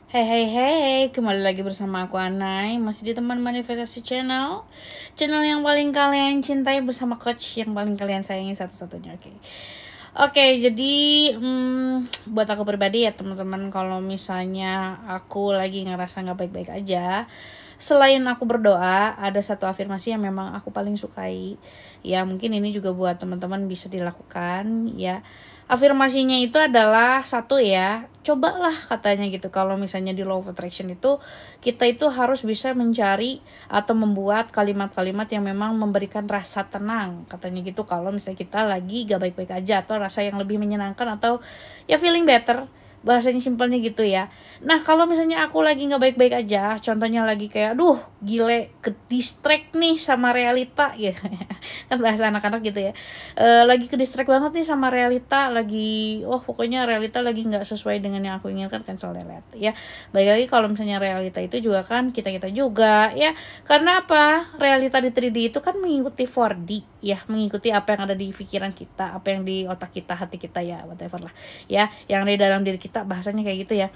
Hey hey hey, kembali lagi bersama aku Anai, masih di teman manifestasi channel yang paling kalian cintai bersama coach yang paling kalian sayangi satu-satunya. Oke, jadi buat aku pribadi ya teman-teman, kalau misalnya aku lagi ngerasa nggak baik-baik aja, selain aku berdoa, ada satu afirmasi yang memang aku paling sukai. Ya mungkin ini juga buat teman-teman bisa dilakukan ya. Afirmasinya itu adalah satu ya, cobalah katanya gitu, kalau misalnya di law of attraction itu kita itu harus bisa mencari atau membuat kalimat-kalimat yang memang memberikan rasa tenang katanya gitu, kalau misalnya kita lagi gak baik-baik aja atau rasa yang lebih menyenangkan atau ya feeling better, bahasanya simpelnya gitu ya. Nah kalau misalnya aku lagi nggak baik-baik aja, contohnya lagi kayak aduh gile ke distract nih sama realita ya kan bahasa anak-anak gitu ya. Lagi ke distract banget nih sama realita, lagi pokoknya realita lagi nggak sesuai dengan yang aku inginkan, cancel delete ya. Baik lagi kalau misalnya realita itu juga kan kita juga ya, karena apa, realita di 3D itu kan mengikuti 4D ya, mengikuti apa yang ada di pikiran kita, apa yang di otak kita, hati kita ya, whatever lah ya, yang di dalam diri kita, bahasanya kayak gitu ya.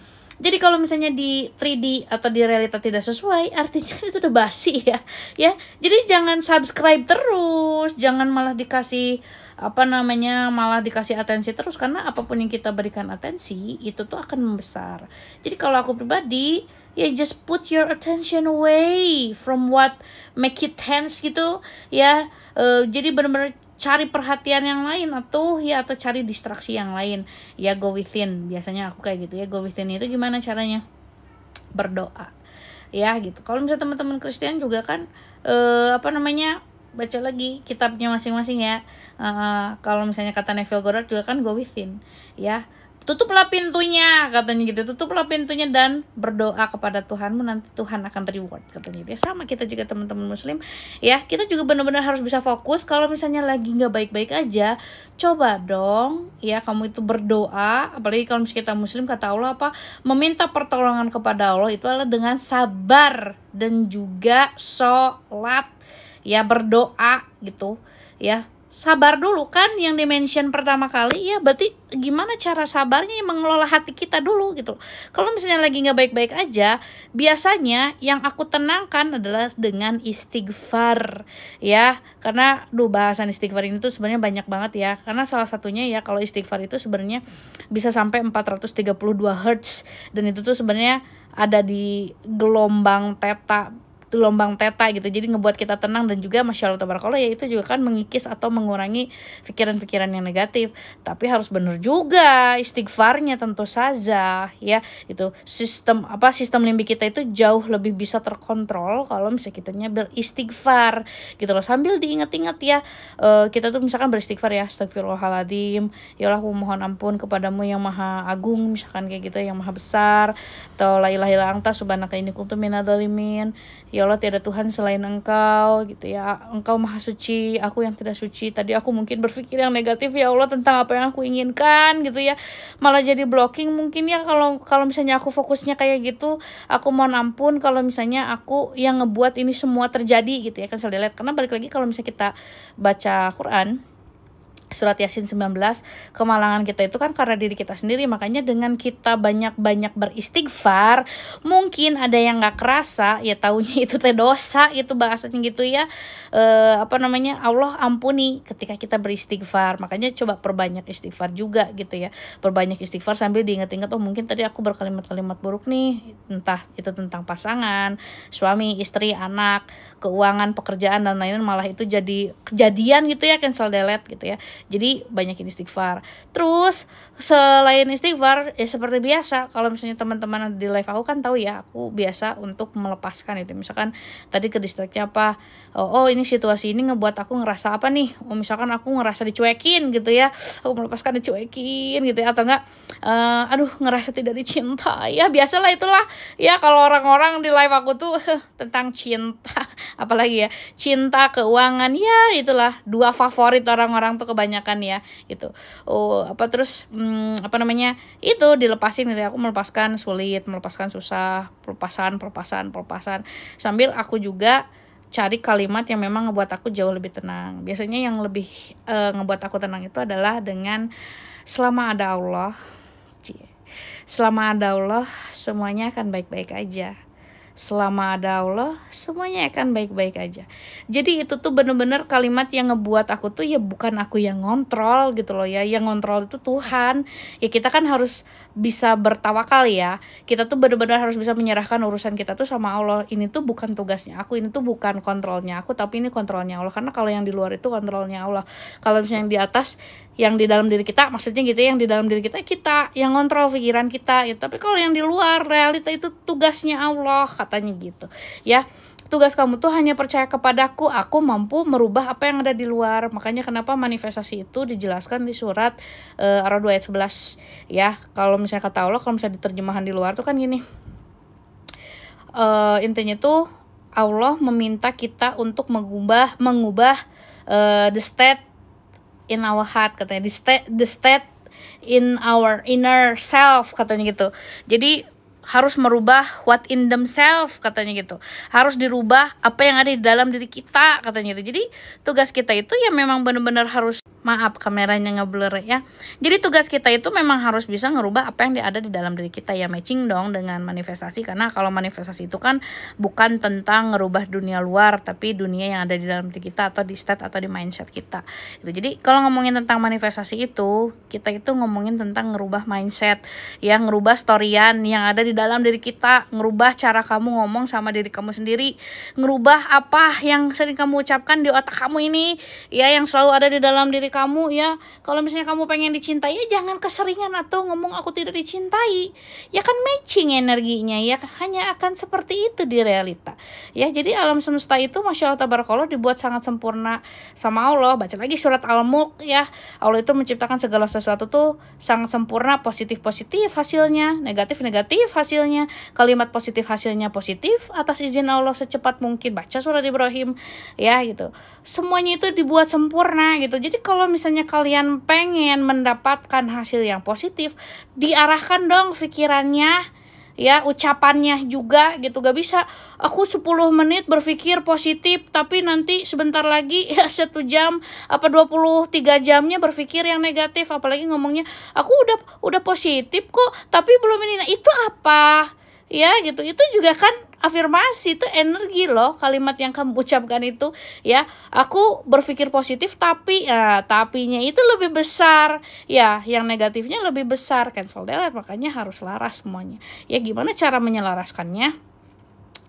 Jadi kalau misalnya di 3D atau di realita tidak sesuai, artinya itu udah basi ya. Ya, jadi jangan subscribe terus, jangan malah dikasih malah dikasih atensi terus, karena apapun yang kita berikan atensi itu tuh akan membesar. Jadi kalau aku pribadi, ya just put your attention away from what make you tense gitu ya. Jadi benar-benar cari perhatian yang lain atau cari distraksi yang lain ya. Go within, biasanya aku kayak gitu ya. Go within itu gimana caranya? Berdoa ya gitu. Kalau misalnya teman-teman Kristen juga kan baca lagi kitabnya masing-masing ya. Kalau misalnya kata Neville Goddard juga kan go within ya, tutuplah pintunya katanya gitu, tutuplah pintunya dan berdoa kepada Tuhanmu, nanti Tuhan akan reward katanya gitu ya. Sama kita juga teman-teman muslim ya, kita juga benar-benar harus bisa fokus. Kalau misalnya lagi nggak baik-baik aja, coba dong ya kamu itu berdoa, apalagi kalau misalnya kita muslim, kata Allah apa, meminta pertolongan kepada Allah itu adalah dengan sabar dan juga sholat ya, berdoa gitu ya. Sabar dulu kan yang dimention pertama kali ya, berarti gimana cara sabarnya, mengelola hati kita dulu gitu. Kalau misalnya lagi nggak baik-baik aja, biasanya yang aku tenangkan adalah dengan istighfar ya, karena bahasan istighfar ini tuh sebenarnya banyak banget ya, karena salah satunya ya, kalau istighfar itu sebenarnya bisa sampai 432 Hz, dan itu tuh sebenarnya ada di gelombang theta gitu, jadi ngebuat kita tenang, dan juga masya Allah tabarakallah ya, itu juga kan mengikis atau mengurangi pikiran-pikiran yang negatif. Tapi harus bener juga istighfarnya tentu saja ya, itu sistem limbik kita itu jauh lebih bisa terkontrol kalau misalnya kitanya beristighfar gitu loh. Sambil diingat-ingat ya, kita tuh misalkan beristighfar ya, astagfirullahaladzim, ya Allah aku mohon ampun kepadamu yang maha agung, misalkan kayak gitu, yang maha besar, atau la ilaha illa anta subhanaka inni kuntu minadzalimin, ya Allah tiada Tuhan selain engkau gitu ya, engkau maha suci, aku yang tidak suci. Tadi aku mungkin berpikir yang negatif ya Allah tentang apa yang aku inginkan gitu ya, malah jadi blocking mungkin ya. Kalau misalnya aku fokusnya kayak gitu, aku mohon ampun kalau misalnya aku yang ngebuat ini semua terjadi gitu ya, kan saya lihat. Karena balik lagi, kalau misalnya kita baca Quran surat Yasin 19, kemalangan kita itu kan karena diri kita sendiri. Makanya dengan kita banyak-banyak beristighfar, mungkin ada yang gak kerasa ya, taunya itu teh dosa gitu, bahasanya gitu ya. Allah ampuni ketika kita beristighfar. Makanya coba perbanyak istighfar juga gitu ya, perbanyak istighfar sambil diingat-ingat, mungkin tadi aku berkalimat-kalimat buruk nih, entah itu tentang pasangan, suami, istri, anak, keuangan, pekerjaan, dan lain-lain, malah itu jadi kejadian gitu ya, cancel delete gitu ya. Jadi banyakin istighfar. Terus selain istighfar ya seperti biasa, kalau misalnya teman-teman di live aku kan tahu ya, aku biasa untuk melepaskan itu. Misalkan tadi ke distractnya apa, ini situasi ini ngebuat aku ngerasa apa nih, misalkan aku ngerasa dicuekin gitu ya, aku melepaskan dicuekin gitu ya, atau enggak ngerasa tidak dicintai ya, biasalah itulah ya, kalau orang-orang di live aku tuh tentang cinta apalagi ya, cinta, keuangan ya, itulah dua favorit orang-orang tuh kebanyakan ya gitu. Terus itu dilepasin gitu ya. Aku melepaskan sulit, melepaskan susah, pelepasan sambil aku juga cari kalimat yang memang ngebuat aku jauh lebih tenang. Biasanya yang lebih ngebuat aku tenang itu adalah dengan selama ada Allah, Selama ada Allah, semuanya akan baik-baik aja. Selama ada Allah, semuanya akan baik-baik aja. Jadi itu tuh bener-bener kalimat yang ngebuat aku tuh ya bukan aku yang ngontrol gitu loh ya. Yang ngontrol itu Tuhan. Ya kita kan harus bisa bertawakal ya. Kita tuh bener-bener harus bisa menyerahkan urusan kita tuh sama Allah. Ini tuh bukan tugasnya aku, ini tuh bukan kontrolnya aku, tapi ini kontrolnya Allah. Karena kalau yang di luar itu kontrolnya Allah. Kalau misalnya yang di atas, yang di dalam diri kita, maksudnya gitu ya, yang di dalam diri kita yang ngontrol pikiran kita ya. Tapi kalau yang di luar realita itu tugasnya Allah, katanya gitu ya. Tugas kamu tuh hanya percaya kepadaku, aku mampu merubah apa yang ada di luar. Makanya kenapa manifestasi itu dijelaskan di surat Ar-Ra'd ayat 11 ya. Kalau misalnya kata Allah, kalau misalnya diterjemahan di luar tuh kan gini, intinya tuh Allah meminta kita untuk mengubah the state in our heart, katanya the state in our inner self, katanya gitu. Jadi harus merubah what in themselves, katanya gitu. Harus dirubah apa yang ada di dalam diri kita, katanya gitu. Jadi tugas kita itu ya memang benar-benar harus, maaf kameranya ngeblur ya. Jadi tugas kita itu memang harus bisa ngerubah apa yang ada di dalam diri kita ya, matching dong dengan manifestasi. Karena kalau manifestasi itu kan bukan tentang ngerubah dunia luar, tapi dunia yang ada di dalam diri kita atau di state atau di mindset kita. Gitu. Jadi kalau ngomongin tentang manifestasi itu, kita itu ngomongin tentang ngerubah mindset, ya ngerubah storyan yang ada di dalam diri kita, ngerubah cara kamu ngomong sama diri kamu sendiri, ngerubah apa yang sering kamu ucapkan di otak kamu ini, ya yang selalu ada di dalam diri kamu ya. Kalau misalnya kamu pengen dicintai ya jangan keseringan atau ngomong aku tidak dicintai. Ya kan matching energinya ya, hanya akan seperti itu di realita. Ya jadi alam semesta itu Masya Allah Tabarakallah dibuat sangat sempurna sama Allah. Baca lagi surat Al-Mulk ya. Allah itu menciptakan segala sesuatu tuh sangat sempurna, positif-positif hasilnya, negatif-negatif hasilnya. Kalimat positif hasilnya positif atas izin Allah secepat mungkin. Baca surat Ibrahim ya gitu. Semuanya itu dibuat sempurna gitu. Jadi kalau misalnya kalian pengen mendapatkan hasil yang positif, diarahkan dong pikirannya ya, ucapannya juga gitu. Gak bisa aku 10 menit berpikir positif tapi nanti sebentar lagi ya 1 jam apa 23 jamnya berpikir yang negatif, apalagi ngomongnya aku udah positif kok tapi belum ini. Nah itu apa ya gitu. Itu juga kan afirmasi, itu energi loh kalimat yang kamu ucapkan itu ya. Aku berpikir positif tapi tapinya itu lebih besar ya, yang negatifnya lebih besar, cancel delete. Makanya harus laras semuanya ya. Gimana cara menyelaraskannya?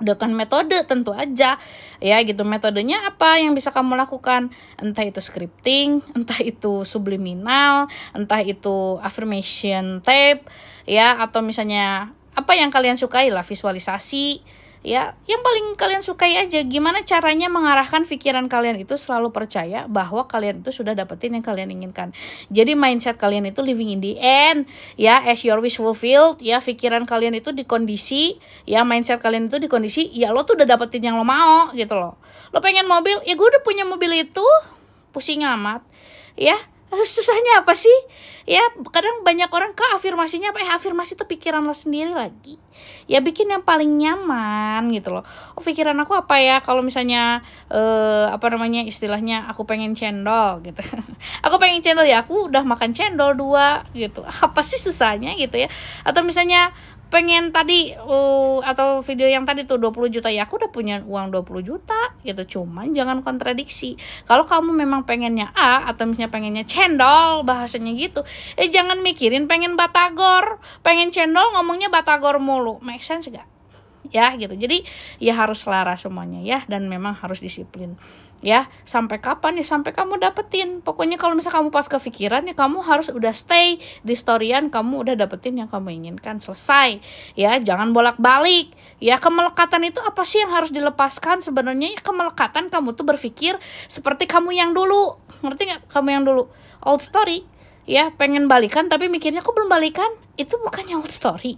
Dengan metode tentu aja ya gitu. Metodenya apa yang bisa kamu lakukan? Entah itu scripting, entah itu subliminal, entah itu affirmation tape ya, atau misalnya apa yang kalian sukai lah, visualisasi ya, yang paling kalian sukai aja. Gimana caranya mengarahkan pikiran kalian itu selalu percaya bahwa kalian itu sudah dapetin yang kalian inginkan. Jadi mindset kalian itu living in the end ya, as your wish fulfilled ya. Pikiran kalian itu dikondisi ya, mindset kalian itu dikondisi ya, lo tuh udah dapetin yang lo mau gitu loh. Lo pengen mobil, ya gue udah punya mobil itu, pusing amat ya. Susahnya apa sih? Ya kadang banyak orang afirmasinya apa? Afirmasi itu pikiran lo sendiri lagi. Ya bikin yang paling nyaman gitu loh. Oh pikiran aku apa ya? Kalau misalnya apa namanya istilahnya, aku pengen cendol gitu. Aku pengen cendol ya, aku udah makan cendol 2 gitu. Apa sih susahnya gitu ya? Atau misalnya pengen tadi atau video yang tadi tuh 20 juta ya, aku udah punya uang 20 juta gitu. Cuman jangan kontradiksi. Kalau kamu memang pengennya A atau misalnya pengennya cendol bahasanya gitu, jangan mikirin pengen batagor, pengen cendol ngomongnya batagor mulu. Make sense gak? Ya gitu. Jadi ya harus selaras semuanya ya, dan memang harus disiplin ya. Sampai kapan ya? Sampai kamu dapetin. Pokoknya kalau misalnya kamu pas kepikiran ya, kamu harus udah stay di storyan, kamu udah dapetin yang kamu inginkan, selesai ya. Jangan bolak-balik ya. Kemelekatan itu apa sih yang harus dilepaskan sebenarnya? Kemelekatan kamu tuh berpikir seperti kamu yang dulu. Ngerti gak? Kamu yang dulu old story ya, pengen balikan tapi mikirnya kok belum balikan. Itu bukannya old story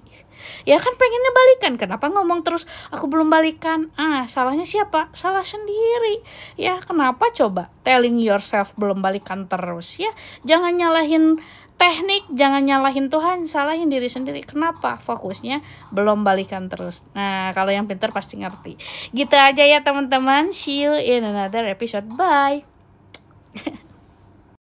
ya, kan pengennya balikan. Kenapa ngomong terus aku belum balikan? Salahnya siapa? Salah sendiri ya. Kenapa coba telling yourself belum balikan terus ya? Jangan nyalahin teknik, jangan nyalahin Tuhan, salahin diri sendiri. Kenapa? Fokusnya belum balikan terus. Nah kalau yang pintar pasti ngerti. Gitu aja ya teman-teman. See you in another episode. Bye.